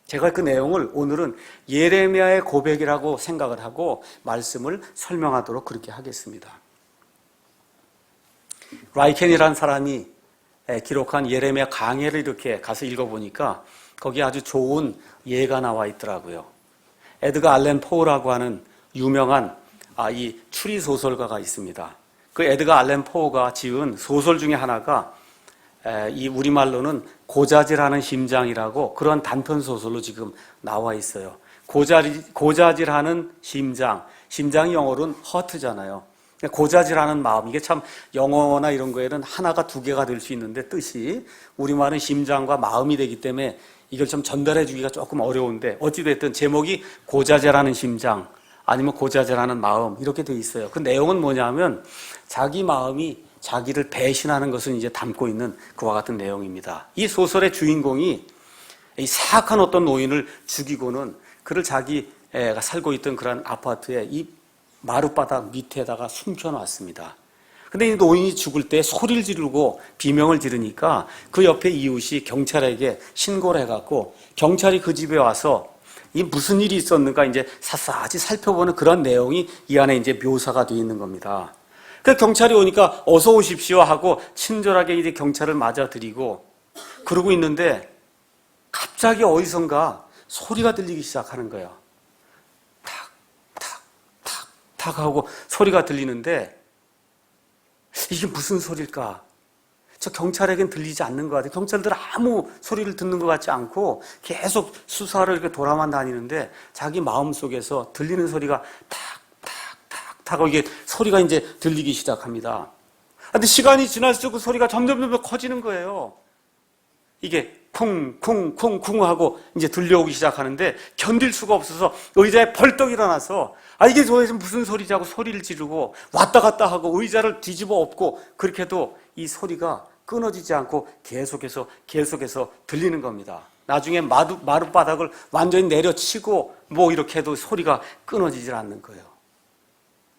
제가 그 내용을 오늘은 예레미야의 고백이라고 생각을 하고 말씀을 설명하도록 그렇게 하겠습니다. 라이켄이라는 사람이 기록한 예레미야 강해를 이렇게 가서 읽어보니까 거기에 아주 좋은 예가 나와 있더라고요. 에드가 알렌 포우라고 하는 유명한 이 추리소설가가 있습니다. 그 에드가 알렌 포우가 지은 소설 중에 하나가 이 우리말로는 고자질하는 심장이라고 그런 단편 소설로 지금 나와 있어요. 고자질하는 심장. 심장이 영어로는 hurt잖아요. 고자질하는 마음. 이게 참 영어나 이런 거에는 하나가 두 개가 될 수 있는데 뜻이 우리말은 심장과 마음이 되기 때문에 이걸 좀 전달해 주기가 조금 어려운데 어찌됐든 제목이 고자질하는 심장 아니면 고자질하는 마음 이렇게 돼 있어요. 그 내용은 뭐냐면 자기 마음이 자기를 배신하는 것을 이제 담고 있는 그와 같은 내용입니다. 이 소설의 주인공이 이 사악한 어떤 노인을 죽이고는 그를 자기가 살고 있던 그런 아파트에 이 마룻바닥 밑에다가 숨겨놨습니다. 근데 이 노인이 죽을 때 소리를 지르고 비명을 지르니까 그 옆에 이웃이 경찰에게 신고를 해갖고 경찰이 그 집에 와서 이 무슨 일이 있었는가 이제 샅샅이 살펴보는 그런 내용이 이 안에 이제 묘사가 되어 있는 겁니다. 그 경찰이 오니까 어서 오십시오 하고 친절하게 이제 경찰을 맞아들이고 그러고 있는데 갑자기 어디선가 소리가 들리기 시작하는 거예요. 탁, 탁, 탁, 탁 하고 소리가 들리는데 이게 무슨 소리일까? 저 경찰에겐 들리지 않는 것 같아요. 경찰들 아무 소리를 듣는 것 같지 않고 계속 수사를 이렇게 돌아만 다니는데 자기 마음속에서 들리는 소리가 탁, 탁, 탁, 탁 하고 이게 소리가 이제 들리기 시작합니다. 근데 시간이 지날수록 그 소리가 점점 커지는 거예요. 이게 쿵, 쿵, 쿵, 쿵 하고 이제 들려오기 시작하는데 견딜 수가 없어서 의자에 벌떡 일어나서 이게 도대체 무슨 소리지 하고 소리를 지르고 왔다 갔다 하고 의자를 뒤집어 엎고 그렇게 해도 이 소리가 끊어지지 않고 계속해서 들리는 겁니다. 나중에 마룻바닥을 완전히 내려치고 뭐 이렇게 해도 소리가 끊어지질 않는 거예요.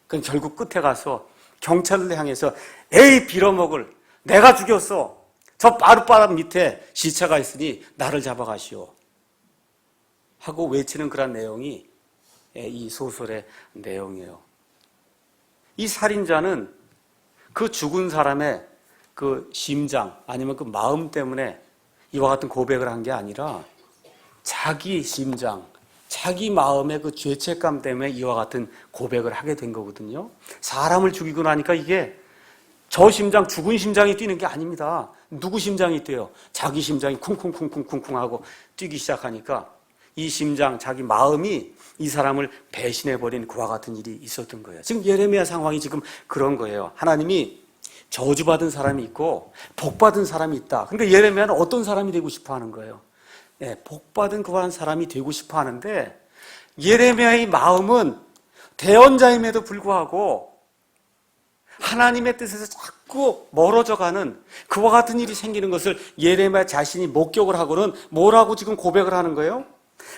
그럼 결국 끝에 가서 경찰을 향해서 에이 빌어먹을 내가 죽였어. 저 마룻바닥 밑에 시체가 있으니 나를 잡아가시오 하고 외치는 그런 내용이 이 소설의 내용이에요. 이 살인자는 그 죽은 사람의 그 심장 아니면 그 마음 때문에 이와 같은 고백을 한 게 아니라 자기 심장, 자기 마음의 그 죄책감 때문에 이와 같은 고백을 하게 된 거거든요. 사람을 죽이고 나니까 이게 저 심장, 죽은 심장이 뛰는 게 아닙니다. 누구 심장이 뛰어요? 자기 심장이 쿵쿵쿵쿵쿵쿵 하고 뛰기 시작하니까 이 심장, 자기 마음이 이 사람을 배신해버린 그와 같은 일이 있었던 거예요. 지금 예레미야 상황이 지금 그런 거예요. 하나님이 저주받은 사람이 있고 복받은 사람이 있다. 그러니까 예레미야는 어떤 사람이 되고 싶어 하는 거예요? 복받은 그러한 사람이 되고 싶어 하는데 예레미야의 마음은 대언자임에도 불구하고 하나님의 뜻에서 자꾸 멀어져가는 그와 같은 일이 생기는 것을 예레미야 자신이 목격을 하고는 뭐라고 지금 고백을 하는 거예요?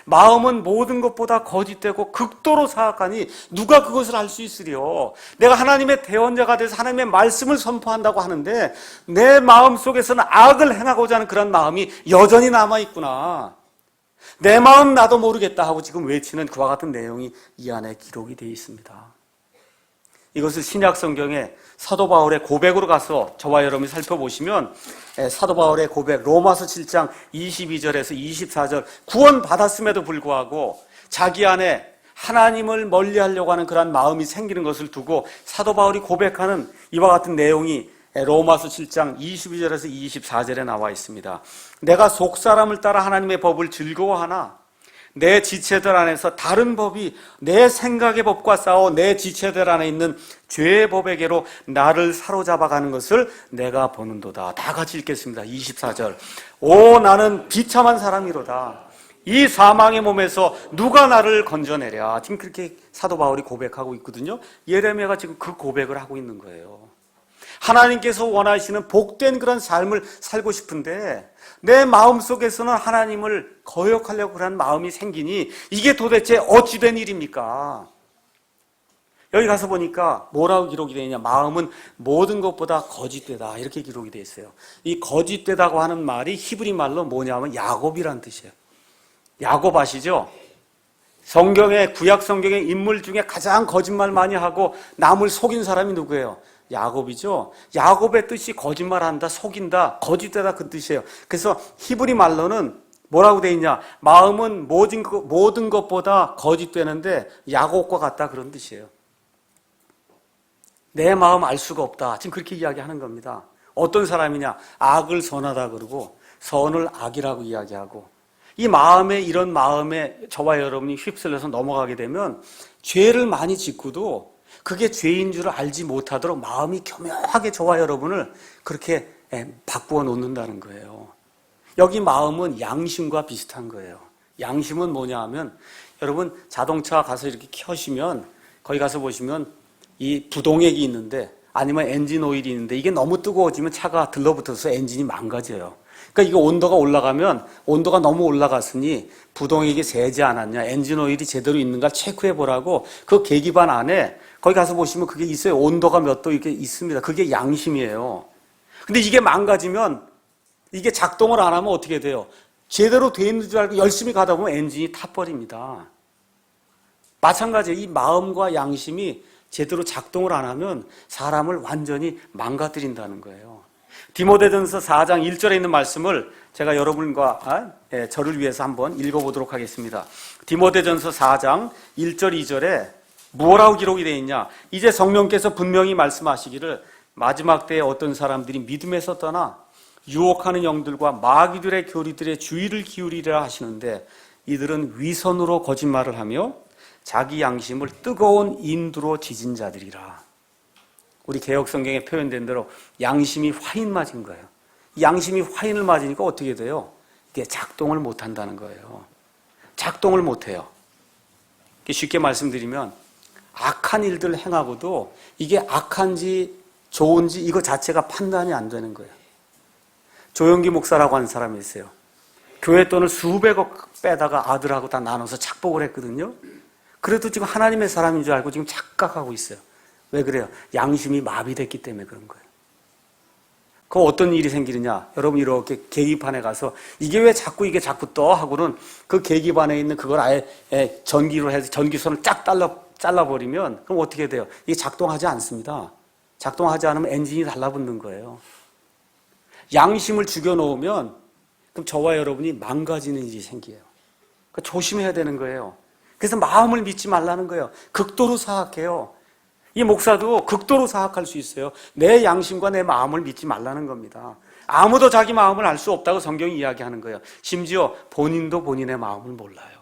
마음은 모든 것보다 거짓되고 극도로 사악하니 누가 그것을 알 수 있으리요. 내가 하나님의 대언자가 돼서 하나님의 말씀을 선포한다고 하는데 내 마음속에서는 악을 행하고자 하는 그런 마음이 여전히 남아있구나. 내 마음 나도 모르겠다 하고 지금 외치는 그와 같은 내용이 이 안에 기록이 되어 있습니다. 이것을 신약 성경에 사도 바울의 고백으로 가서 저와 여러분이 살펴보시면 사도 바울의 고백 로마서 7장 22절에서 24절 구원받았음에도 불구하고 자기 안에 하나님을 멀리하려고 하는 그런 마음이 생기는 것을 두고 사도 바울이 고백하는 이와 같은 내용이 로마서 7장 22절에서 24절에 나와 있습니다. 내가 속사람을 따라 하나님의 법을 즐거워하나 내 지체들 안에서 다른 법이 내 생각의 법과 싸워 내 지체들 안에 있는 죄의 법에게로 나를 사로잡아가는 것을 내가 보는도다. 다 같이 읽겠습니다. 24절 오 나는 비참한 사람이로다. 이 사망의 몸에서 누가 나를 건져내랴. 지금 그렇게 사도 바울이 고백하고 있거든요. 예레미야가 지금 그 고백을 하고 있는 거예요. 하나님께서 원하시는 복된 그런 삶을 살고 싶은데 내 마음속에서는 하나님을 거역하려고 하는 마음이 생기니 이게 도대체 어찌된 일입니까? 여기 가서 보니까 뭐라고 기록이 되어 있냐. 마음은 모든 것보다 거짓되다 이렇게 기록이 되어 있어요. 이 거짓되다고 하는 말이 히브리 말로 뭐냐면 야곱이란 뜻이에요. 야곱 아시죠? 성경의 구약 성경의 인물 중에 가장 거짓말 많이 하고 남을 속인 사람이 누구예요? 야곱이죠. 야곱의 뜻이 거짓말한다, 속인다, 거짓되다 그 뜻이에요. 그래서 히브리 말로는 뭐라고 돼 있냐? 마음은 모든 것보다 거짓되는데 야곱과 같다 그런 뜻이에요. 내 마음 알 수가 없다. 지금 그렇게 이야기하는 겁니다. 어떤 사람이냐? 악을 선하다 그러고 선을 악이라고 이야기하고 이 마음에, 이런 마음에 저와 여러분이 휩쓸려서 넘어가게 되면 죄를 많이 짓고도 그게 죄인 줄 알지 못하도록 마음이 교묘하게 저와 여러분을 그렇게 바꾸어 놓는다는 거예요. 여기 마음은 양심과 비슷한 거예요. 양심은 뭐냐 하면, 여러분 자동차 가서 이렇게 켜시면 거기 가서 보시면 이 부동액이 있는데, 아니면 엔진 오일이 있는데, 이게 너무 뜨거워지면 차가 들러붙어서 엔진이 망가져요. 그러니까 이거 온도가 올라가면, 온도가 너무 올라갔으니 부동액이 새지 않았냐, 엔진 오일이 제대로 있는가 체크해 보라고 그 계기판 안에 거기 가서 보시면 그게 있어요. 온도가 몇 도 이렇게 있습니다. 그게 양심이에요. 근데 이게 망가지면, 이게 작동을 안 하면 어떻게 돼요? 제대로 돼 있는 줄 알고 열심히 가다 보면 엔진이 타버립니다. 마찬가지예요. 이 마음과 양심이 제대로 작동을 안 하면 사람을 완전히 망가뜨린다는 거예요. 디모데전서 4장 1절에 있는 말씀을 제가 여러분과 저를 위해서 한번 읽어보도록 하겠습니다. 디모데전서 4장 1절 2절에 뭐라고 기록이 되어 있냐? 이제 성령께서 분명히 말씀하시기를 마지막 때에 어떤 사람들이 믿음에서 떠나 유혹하는 영들과 마귀들의 교리들의 주의를 기울이라 하시는데, 이들은 위선으로 거짓말을 하며 자기 양심을 뜨거운 인두로 지진 자들이라. 우리 개혁성경에 표현된 대로 양심이 화인 맞은 거예요. 양심이 화인을 맞으니까 어떻게 돼요? 이게 작동을 못한다는 거예요. 작동을 못해요. 쉽게 말씀드리면, 악한 일들을 행하고도 이게 악한지 좋은지 이거 자체가 판단이 안 되는 거예요. 조영기 목사라고 하는 사람이 있어요. 교회 돈을 수백억 빼다가 아들하고 다 나눠서 착복을 했거든요. 그래도 지금 하나님의 사람인 줄 알고 지금 착각하고 있어요. 왜 그래요? 양심이 마비됐기 때문에 그런 거예요. 그 어떤 일이 생기느냐? 여러분 이렇게 계기판에 가서 이게 자꾸 떠? 하고는 그 계기판에 있는 그걸 아예 전기로 해서 전기선을 쫙 잘라버리면 그럼 어떻게 돼요? 이게 작동하지 않습니다. 작동하지 않으면 엔진이 달라붙는 거예요. 양심을 죽여놓으면 그럼 저와 여러분이 망가지는 일이 생겨요. 그러니까 조심해야 되는 거예요. 그래서 마음을 믿지 말라는 거예요. 극도로 사악해요. 이 목사도 극도로 사악할 수 있어요. 내 양심과 내 마음을 믿지 말라는 겁니다. 아무도 자기 마음을 알 수 없다고 성경이 이야기하는 거예요. 심지어 본인도 본인의 마음을 몰라요.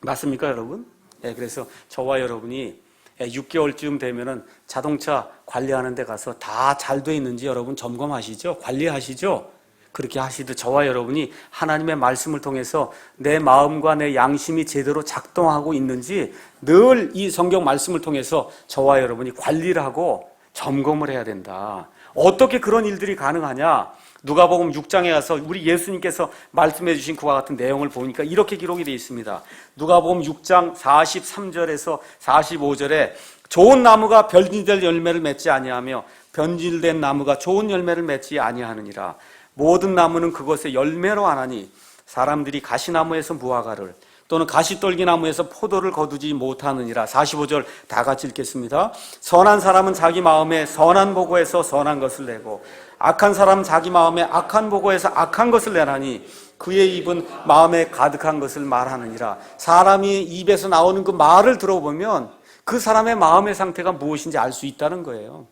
맞습니까, 여러분? 그래서 저와 여러분이 6개월쯤 되면은 자동차 관리하는 데 가서 다 잘 돼 있는지 여러분 점검하시죠? 관리하시죠? 그렇게 하시듯 저와 여러분이 하나님의 말씀을 통해서 내 마음과 내 양심이 제대로 작동하고 있는지 늘 이 성경 말씀을 통해서 저와 여러분이 관리를 하고 점검을 해야 된다. 어떻게 그런 일들이 가능하냐? 누가복음 6장에 가서 우리 예수님께서 말씀해 주신 그와 같은 내용을 보니까 이렇게 기록이 되어 있습니다. 누가복음 6장 43절에서 45절에 좋은 나무가 변질될 열매를 맺지 아니하며 변질된 나무가 좋은 열매를 맺지 아니하느니라. 모든 나무는 그것의 열매로 아나니 사람들이 가시나무에서 무화과를 또는 가시떨기나무에서 포도를 거두지 못하느니라. 45절 다 같이 읽겠습니다. 선한 사람은 자기 마음에 선한 보고에서 선한 것을 내고 악한 사람은 자기 마음에 악한 보고에서 악한 것을 내나니 그의 입은 마음에 가득한 것을 말하느니라. 사람이 입에서 나오는 그 말을 들어보면 그 사람의 마음의 상태가 무엇인지 알 수 있다는 거예요.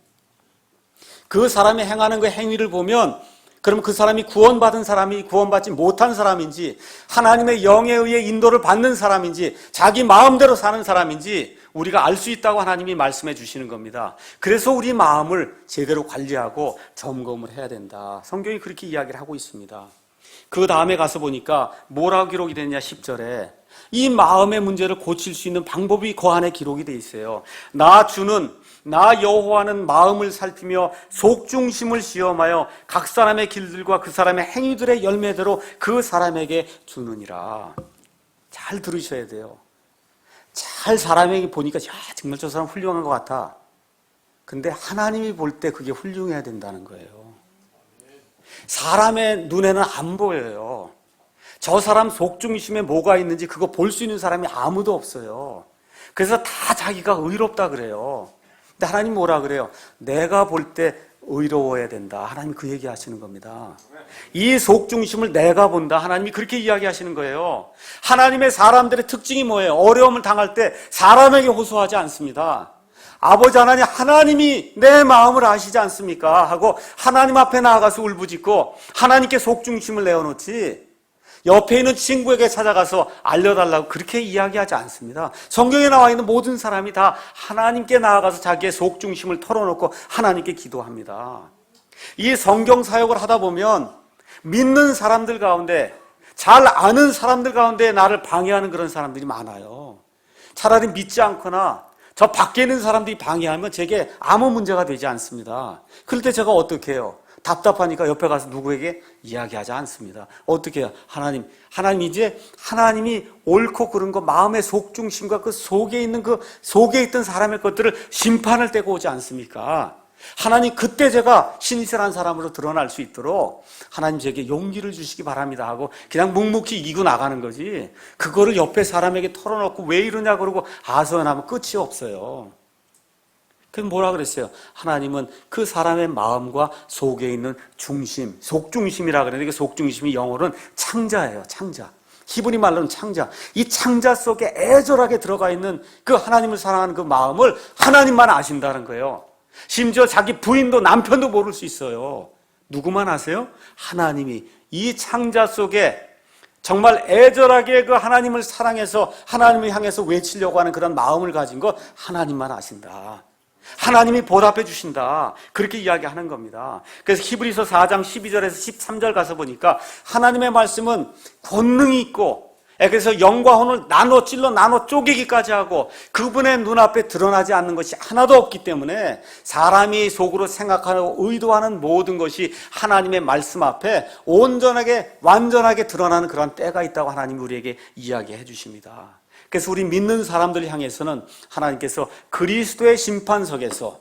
그 사람이 행하는 그 행위를 보면 그럼 그 사람이 구원받은 사람이 구원받지 못한 사람인지 하나님의 영에 의해 인도를 받는 사람인지 자기 마음대로 사는 사람인지 우리가 알 수 있다고 하나님이 말씀해 주시는 겁니다. 그래서 우리 마음을 제대로 관리하고 점검을 해야 된다. 성경이 그렇게 이야기를 하고 있습니다. 그 다음에 가서 보니까 뭐라고 기록이 됐냐 10절에 이 마음의 문제를 고칠 수 있는 방법이 그 안에 기록이 돼 있어요. 나 여호와는 마음을 살피며 속중심을 시험하여 각 사람의 길들과 그 사람의 행위들의 열매대로 그 사람에게 주느니라. 잘 들으셔야 돼요. 잘 사람에게 보니까 정말 저 사람 훌륭한 것 같아. 근데 하나님이 볼 때 그게 훌륭해야 된다는 거예요. 사람의 눈에는 안 보여요. 저 사람 속중심에 뭐가 있는지 그거 볼 수 있는 사람이 아무도 없어요. 그래서 다 자기가 의롭다 그래요. 근데 하나님 뭐라 그래요? 내가 볼 때 의로워야 된다. 하나님 그 얘기 하시는 겁니다. 이 속중심을 내가 본다. 하나님이 그렇게 이야기하시는 거예요. 하나님의 사람들의 특징이 뭐예요? 어려움을 당할 때 사람에게 호소하지 않습니다. 아버지 하나님, 하나님이 내 마음을 아시지 않습니까? 하고 하나님 앞에 나아가서 울부짖고 하나님께 속중심을 내어놓지 옆에 있는 친구에게 찾아가서 알려달라고 그렇게 이야기하지 않습니다. 성경에 나와 있는 모든 사람이 다 하나님께 나아가서 자기의 속중심을 털어놓고 하나님께 기도합니다. 이 성경 사역을 하다 보면 믿는 사람들 가운데, 잘 아는 사람들 가운데 나를 방해하는 그런 사람들이 많아요. 차라리 믿지 않거나 저 밖에 있는 사람들이 방해하면 제게 아무 문제가 되지 않습니다. 그럴 때 제가 어떻게 해요? 답답하니까 옆에 가서 누구에게 이야기하지 않습니다. 어떻게 해요? 하나님 이제 하나님이 옳고 그른 거, 마음의 속중심과 그 속에 있는 그 속에 있던 사람의 것들을 심판을 떼고 오지 않습니까? 하나님 그때 제가 신실한 사람으로 드러날 수 있도록 하나님 제게 용기를 주시기 바랍니다 하고 그냥 묵묵히 이고 나가는 거지, 그거를 옆에 사람에게 털어놓고 왜 이러냐 그러고 하소연하면 끝이 없어요. 그럼 뭐라 그랬어요? 하나님은 그 사람의 마음과 속에 있는 중심, 속중심이라 그러는데 그 속중심이 영어로는 창자예요. 창자. 히브리 말로는 창자. 이 창자 속에 애절하게 들어가 있는 그 하나님을 사랑하는 그 마음을 하나님만 아신다는 거예요. 심지어 자기 부인도 남편도 모를 수 있어요. 누구만 아세요? 하나님이 이 창자 속에 정말 애절하게 그 하나님을 사랑해서 하나님을 향해서 외치려고 하는 그런 마음을 가진 것 하나님만 아신다. 하나님이 보답해 주신다. 그렇게 이야기하는 겁니다. 그래서 히브리서 4장 12절에서 13절 가서 보니까 하나님의 말씀은 권능이 있고, 그래서 영과 혼을 나눠 찔러 나눠 쪼개기까지 하고 그분의 눈앞에 드러나지 않는 것이 하나도 없기 때문에 사람이 속으로 생각하고 의도하는 모든 것이 하나님의 말씀 앞에 온전하게 완전하게 드러나는 그런 때가 있다고 하나님이 우리에게 이야기해 주십니다. 그래서 우리 믿는 사람들 향해서는 하나님께서 그리스도의 심판석에서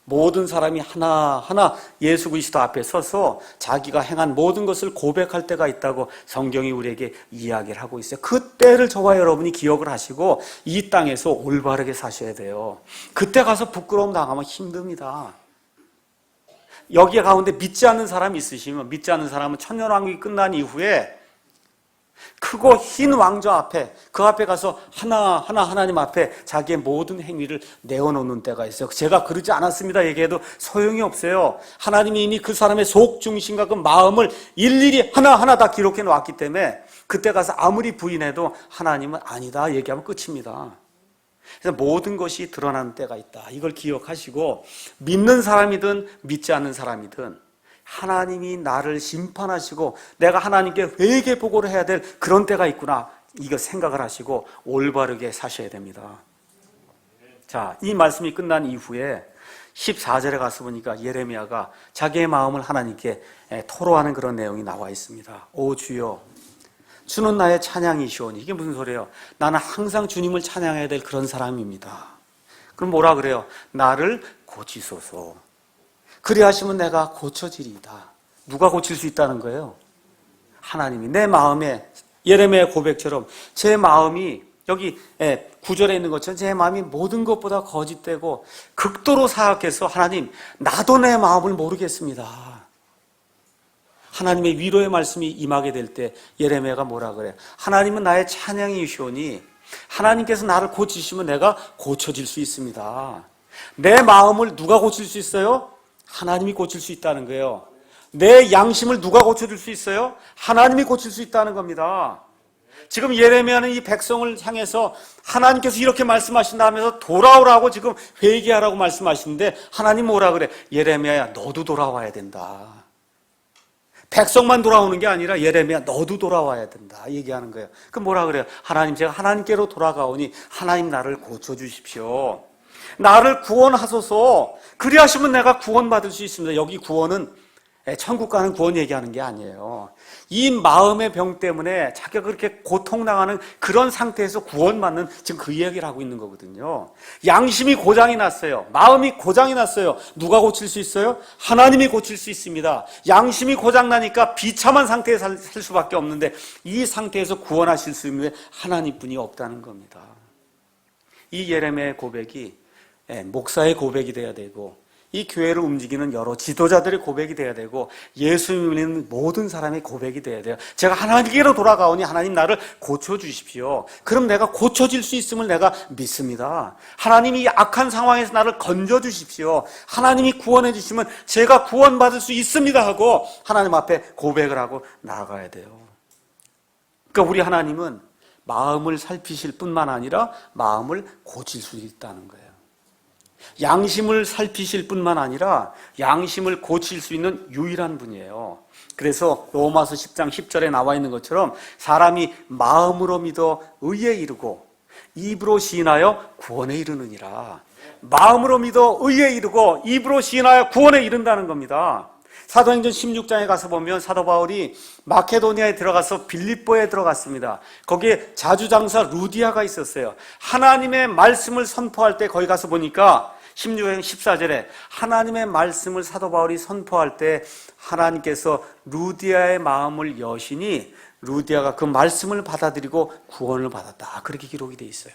모든 사람이 하나하나 예수 그리스도 앞에 서서 자기가 행한 모든 것을 고백할 때가 있다고 성경이 우리에게 이야기를 하고 있어요. 그 때를 저와 여러분이 기억을 하시고 이 땅에서 올바르게 사셔야 돼요. 그때 가서 부끄러움 당하면 힘듭니다. 여기 가운데 믿지 않는 사람이 있으시면, 믿지 않는 사람은 천년왕국이 끝난 이후에 크고 흰 왕좌 앞에, 그 앞에 가서 하나하나 하나님 앞에 자기의 모든 행위를 내어놓는 때가 있어요. 제가 그러지 않았습니다 얘기해도 소용이 없어요. 하나님이 이미 그 사람의 속중심과 그 마음을 일일이 하나하나 다 기록해 놓았기 때문에 그때 가서 아무리 부인해도 하나님은 아니다 얘기하면 끝입니다. 그래서 모든 것이 드러나는 때가 있다. 이걸 기억하시고 믿는 사람이든 믿지 않는 사람이든 하나님이 나를 심판하시고 내가 하나님께 회개 보고를 해야 될 그런 때가 있구나, 이거 생각을 하시고 올바르게 사셔야 됩니다. 자, 이 말씀이 끝난 이후에 14절에 가서 보니까 예레미야가 자기의 마음을 하나님께 토로하는 그런 내용이 나와 있습니다. 오 주여, 주는 나의 찬양이시오니. 이게 무슨 소리예요? 나는 항상 주님을 찬양해야 될 그런 사람입니다. 그럼 뭐라 그래요? 나를 고치소서. 그리 하시면 내가 고쳐지리이다. 누가 고칠 수 있다는 거예요? 하나님이. 내 마음에, 예레미야의 고백처럼 제 마음이 여기 9절에 있는 것처럼 제 마음이 모든 것보다 거짓되고 극도로 사악해서 하나님, 나도 내 마음을 모르겠습니다. 하나님의 위로의 말씀이 임하게 될 때 예레미야가 뭐라 그래요? 하나님은 나의 찬양이시오니 하나님께서 나를 고치시면 내가 고쳐질 수 있습니다. 내 마음을 누가 고칠 수 있어요? 하나님이 고칠 수 있다는 거예요. 내 양심을 누가 고쳐줄 수 있어요? 하나님이 고칠 수 있다는 겁니다. 지금 예레미야는 이 백성을 향해서 하나님께서 이렇게 말씀하신다 하면서 돌아오라고 지금 회개하라고 말씀하시는데 하나님 뭐라 그래? 예레미야야, 너도 돌아와야 된다. 백성만 돌아오는 게 아니라 예레미야, 너도 돌아와야 된다 얘기하는 거예요. 그럼 뭐라 그래요? 하나님, 제가 하나님께로 돌아가오니 하나님 나를 고쳐주십시오. 나를 구원하소서. 그리하시면 내가 구원받을 수 있습니다. 여기 구원은 천국 가는 구원 얘기하는 게 아니에요. 이 마음의 병 때문에 자기가 그렇게 고통당하는 그런 상태에서 구원받는 지금 그 이야기를 하고 있는 거거든요. 양심이 고장이 났어요. 마음이 고장이 났어요. 누가 고칠 수 있어요? 하나님이 고칠 수 있습니다. 양심이 고장나니까 비참한 상태에 살 수밖에 없는데 이 상태에서 구원하실 수 있는 하나님뿐이 없다는 겁니다. 이 예레미야의 고백이 목사의 고백이 돼야 되고 이 교회를 움직이는 여러 지도자들의 고백이 돼야 되고 예수님을 믿는 모든 사람의 고백이 돼야 돼요. 제가 하나님께로 돌아가오니 하나님 나를 고쳐주십시오. 그럼 내가 고쳐질 수 있음을 내가 믿습니다. 하나님이 악한 상황에서 나를 건져주십시오. 하나님이 구원해 주시면 제가 구원받을 수 있습니다 하고 하나님 앞에 고백을 하고 나아가야 돼요. 그러니까 우리 하나님은 마음을 살피실 뿐만 아니라 마음을 고칠 수 있다는 거예요. 양심을 살피실 뿐만 아니라 양심을 고칠 수 있는 유일한 분이에요. 그래서 로마서 10장 10절에 나와 있는 것처럼 사람이 마음으로 믿어 의에 이르고 입으로 시인하여 구원에 이르느니라. 마음으로 믿어 의에 이르고 입으로 시인하여 구원에 이른다는 겁니다. 사도행전 16장에 가서 보면 사도 바울이 마케도니아에 들어가서 빌립보에 들어갔습니다. 거기에 자주장사 루디아가 있었어요. 하나님의 말씀을 선포할 때 거기 가서 보니까 16장 14절에 하나님의 말씀을 사도 바울이 선포할 때 하나님께서 루디아의 마음을 여시니 루디아가 그 말씀을 받아들이고 구원을 받았다. 그렇게 기록이 되어 있어요.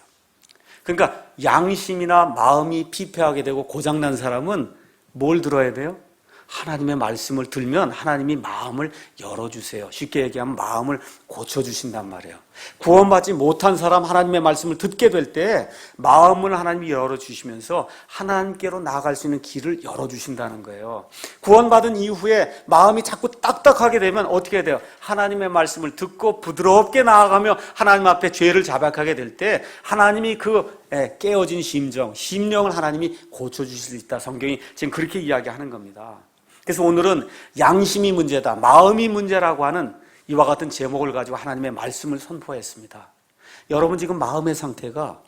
그러니까 양심이나 마음이 피폐하게 되고 고장난 사람은 뭘 들어야 돼요? 하나님의 말씀을 들면 하나님이 마음을 열어주세요. 쉽게 얘기하면 마음을 고쳐주신단 말이에요. 구원받지 못한 사람 하나님의 말씀을 듣게 될 때 마음을 하나님이 열어주시면서 하나님께로 나아갈 수 있는 길을 열어주신다는 거예요. 구원받은 이후에 마음이 자꾸 딱딱하게 되면 어떻게 돼요? 하나님의 말씀을 듣고 부드럽게 나아가며 하나님 앞에 죄를 자백하게 될 때 하나님이 그 깨어진 심령을 하나님이 고쳐주실 수 있다. 성경이 지금 그렇게 이야기하는 겁니다. 그래서 오늘은 양심이 문제다, 마음이 문제라고 하는 이와 같은 제목을 가지고 하나님의 말씀을 선포했습니다. 여러분 지금 마음의 상태가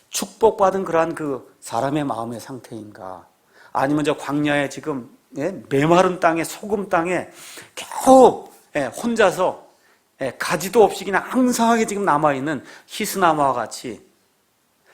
축복받은 그러한 그 사람의 마음의 상태인가? 아니면 저 광야에 지금 메마른 땅에 소금 땅에 겨우 혼자서 가지도 없이 그냥 앙상하게 지금 남아있는 히스나무와 같이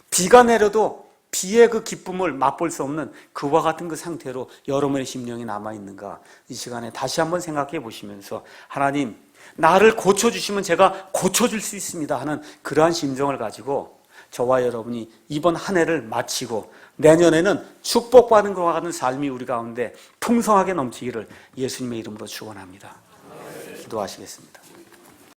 비가 내려도 비의 그 기쁨을 맛볼 수 없는 그와 같은 그 상태로 여러분의 심령이 남아있는가? 이 시간에 다시 한번 생각해 보시면서 하나님 나를 고쳐주시면 제가 고쳐줄 수 있습니다 하는 그러한 심정을 가지고 저와 여러분이 이번 한 해를 마치고 내년에는 축복받은 것과 같은 삶이 우리 가운데 풍성하게 넘치기를 예수님의 이름으로 축원합니다. 기도하시겠습니다.